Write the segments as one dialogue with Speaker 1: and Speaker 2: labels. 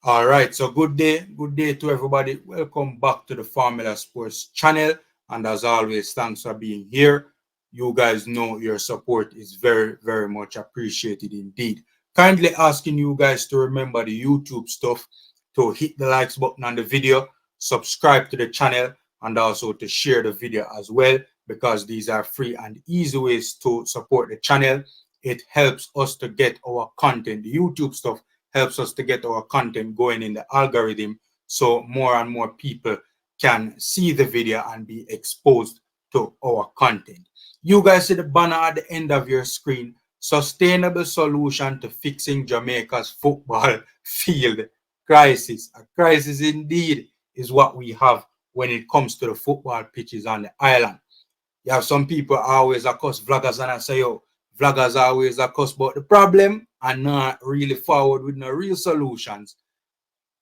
Speaker 1: All right, so good day to everybody. Welcome back to the Formula Sports channel. And as always, thanks for being here. You guys know your support is very, very much appreciated indeed. Kindly asking you guys to remember the YouTube stuff, to hit the likes button on the video, subscribe to the channel, and also to share the video as well, because these are free and easy ways to support the channel. It helps us to get our content. The YouTube stuff helps us to get our content going in the algorithm, so more and more people can see the video and be exposed to our content. You guys see the banner at the end of your screen: sustainable solution to fixing Jamaica's football field crisis. A crisis indeed is what we have when it comes to the football pitches on the island. You have some people always accost vloggers and I say, yo, vloggers always accost about the problem and not really forward with no real solutions.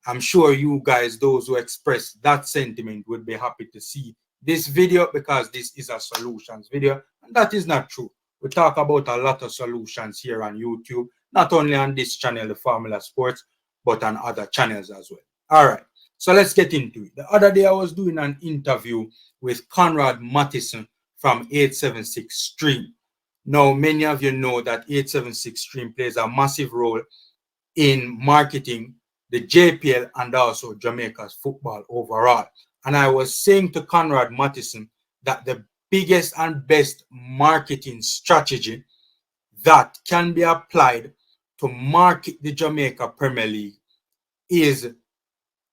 Speaker 1: I'm sure you guys, those who express that sentiment, would be happy to see this video, because this is a solutions video, and that is not true. We talk about a lot of solutions here on YouTube, not only on this channel, The Formula Sports, but on other channels as well. All right, so let's get into it. The other day I was doing an interview with Conrad Mattison from 876 Stream. Now, many of you know that 876 Stream plays a massive role in marketing the JPL and also Jamaica's football overall. And I was saying to Conrad Mattison that the biggest and best marketing strategy that can be applied to market the Jamaica Premier League is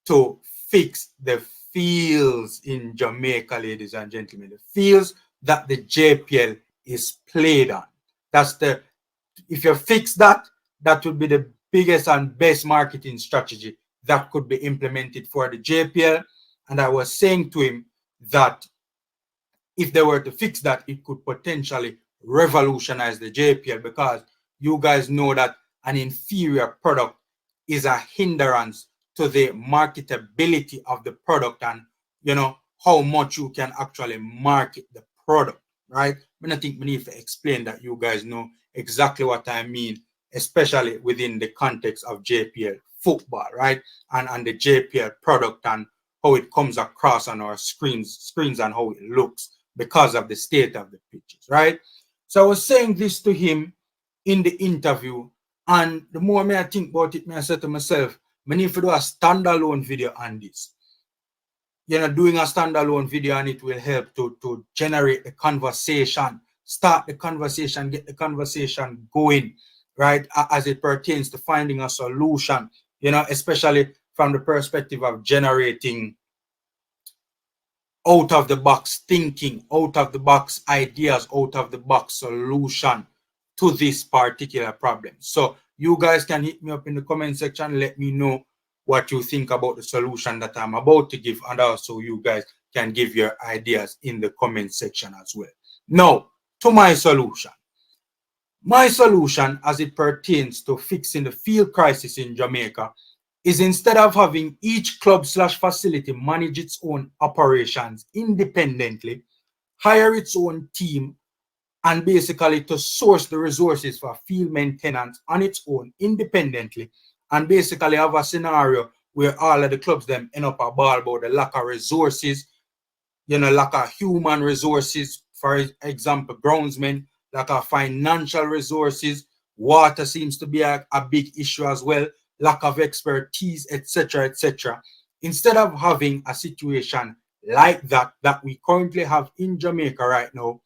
Speaker 1: to fix the fields in Jamaica, ladies and gentlemen. The fields that the JPL is played on. If you fix that, that would be the biggest and best marketing strategy that could be implemented for the JPL. And I was saying to him that if they were to fix that, it could potentially revolutionize the JPL, because you guys know that an inferior product is a hindrance to the marketability of the product, and you know how much you can actually market the product, right? I think we need to explain that. You guys know exactly what I mean, especially within the context of JPL football, right? And the JPL product and how it comes across on our screens and how it looks because of the state of the pitches, right? So I was saying this to him in the interview, and the more I think about it, I said to myself, I need to do a standalone video on this. Doing a standalone video, and it will help to generate the conversation, start the conversation, get the conversation going, right? As it pertains to finding a solution, especially from the perspective of generating out of the box thinking, out of the box ideas, out of the box solution to this particular problem. So you guys can hit me up in the comment section, let me know what you think about the solution that I'm about to give, and also you guys can give your ideas in the comment section as well. Now, to my solution. My solution as it pertains to fixing the field crisis in Jamaica is, instead of having each club/facility manage its own operations independently, hire its own team and basically to source the resources for field maintenance on its own independently, and basically have a scenario where all of the clubs them end up a ball about the lack of resources, lack of human resources, for example, groundsmen, lack of financial resources, water seems to be a big issue as well, lack of expertise, etc., etc. Instead of having a situation like that we currently have in Jamaica right now,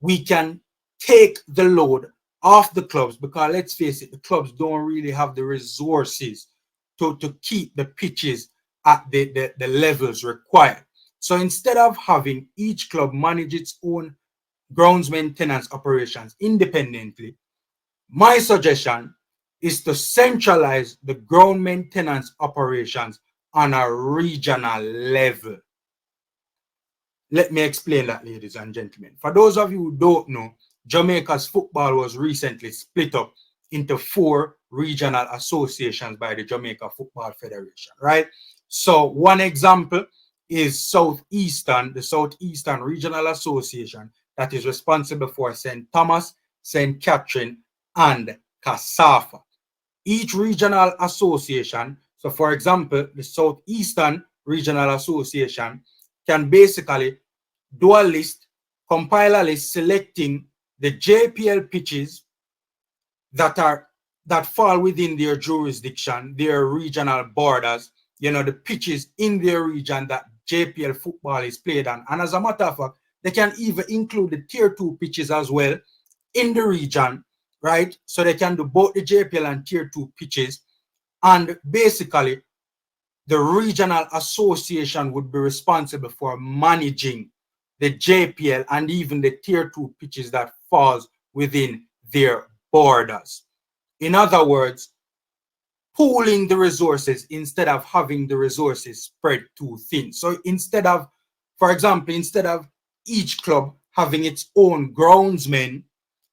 Speaker 1: we can take the load off the clubs, because let's face it, the clubs don't really have the resources to keep the pitches at the levels required. So instead of having each club manage its own grounds maintenance operations independently, my suggestion is to centralize the ground maintenance operations on a regional level. Let me explain that, ladies and gentlemen. For those of you who don't know, Jamaica's football was recently split up into 4 regional associations by the Jamaica Football Federation, right? So one example is the Southeastern Regional Association, that is responsible for St. Thomas, St. Catherine, and Casafa. Each regional association So, for example, the Southeastern Regional Association can basically do a list, compile a list selecting the JPL pitches that fall within their jurisdiction, their regional borders, the pitches in their region that JPL football is played on. And as a matter of fact, they can even include the tier 2 pitches as well in the region, right? So they can do both the JPL and tier 2 pitches. And basically, the regional association would be responsible for managing the JPL and even the tier 2 pitches that falls within their borders. In other words, pooling the resources instead of having the resources spread too thin. So for example, instead of each club having its own groundsmen,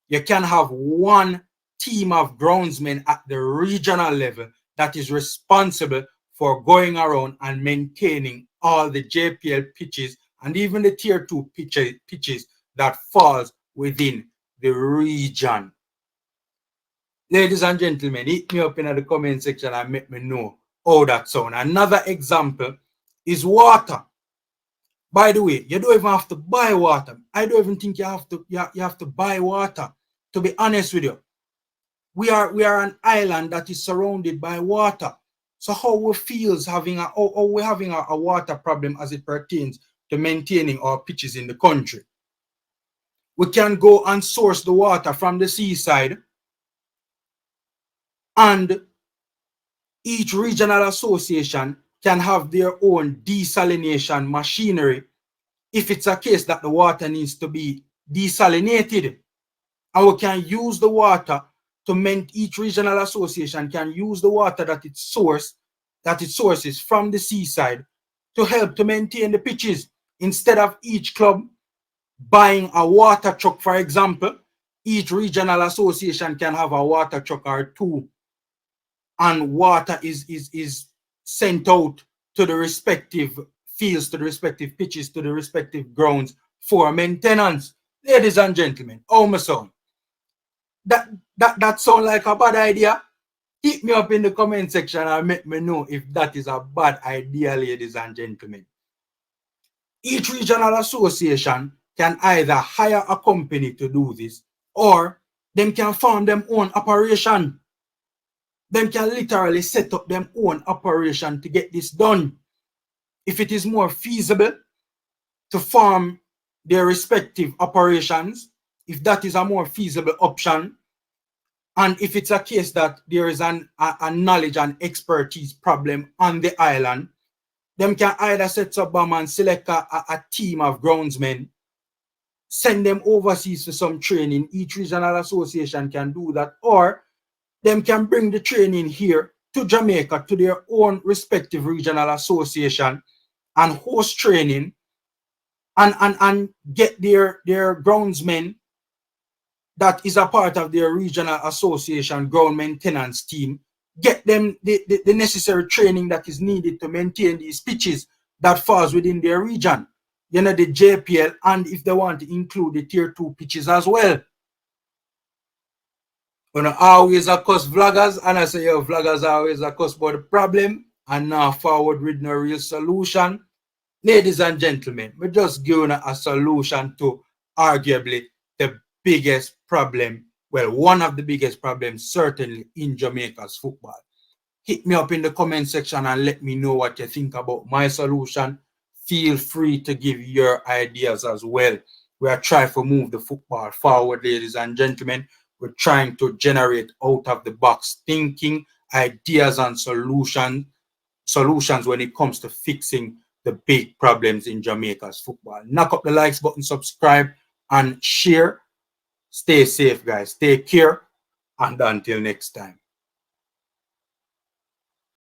Speaker 1: you can have one team of groundsmen at the regional level that is responsible for going around and maintaining all the JPL pitches and even the tier 2 pitches that falls within the region. Ladies and gentlemen, hit me up in the comment section and make me know how that sounds. Another example is water. By the way, you don't even have to buy water. I don't even think you have to buy water. To be honest with you, we are an island that is surrounded by water. So how we feel having we're having a water problem as it pertains to maintaining our pitches in the country. We can go and source the water from the seaside, and each regional association can have their own desalination machinery if it's a case that the water needs to be desalinated. And we can use the water to each regional association can use the water that it sources from the seaside to help to maintain the pitches. Instead of each club buying a water truck, for example, each regional association can have a water truck or two, and water is sent out to the respective fields, to the respective pitches, to the respective grounds for maintenance. Ladies and gentlemen, how my son? That sound like a bad idea? Hit me up in the comment section and make me know if that is a bad idea, ladies and gentlemen. Each regional association can either hire a company to do this, or them can form them own operation. Them can literally set up their own operation to get this done. If it is more feasible to form their respective operations, if that is a more feasible option, and if it's a case that there is a knowledge and expertise problem on the island, them can either set up and select a team of groundsmen, send them overseas for some training. Each regional association can do that, or them can bring the training here to Jamaica to their own respective regional association and host training and get their groundsmen that is a part of their regional association ground maintenance team, get them the necessary training that is needed to maintain these pitches that falls within their region, the JPL, and if they want to include the tier 2 pitches as well. Always a cuss vloggers, and I say your vloggers always a cuss about the problem and now forward with no real solution. Ladies and gentlemen, we're just giving a solution to arguably the biggest problem, well, one of the biggest problems certainly in Jamaica's football. Hit me up in the comment section and let me know what you think about my solution. Feel free to give your ideas as well. We are trying to move the football forward, ladies and gentlemen. We're trying to generate out of the box thinking, ideas and solutions when it comes to fixing the big problems in Jamaica's football. Knock up the likes button, subscribe, and share. Stay safe, guys. Take care, and until next time.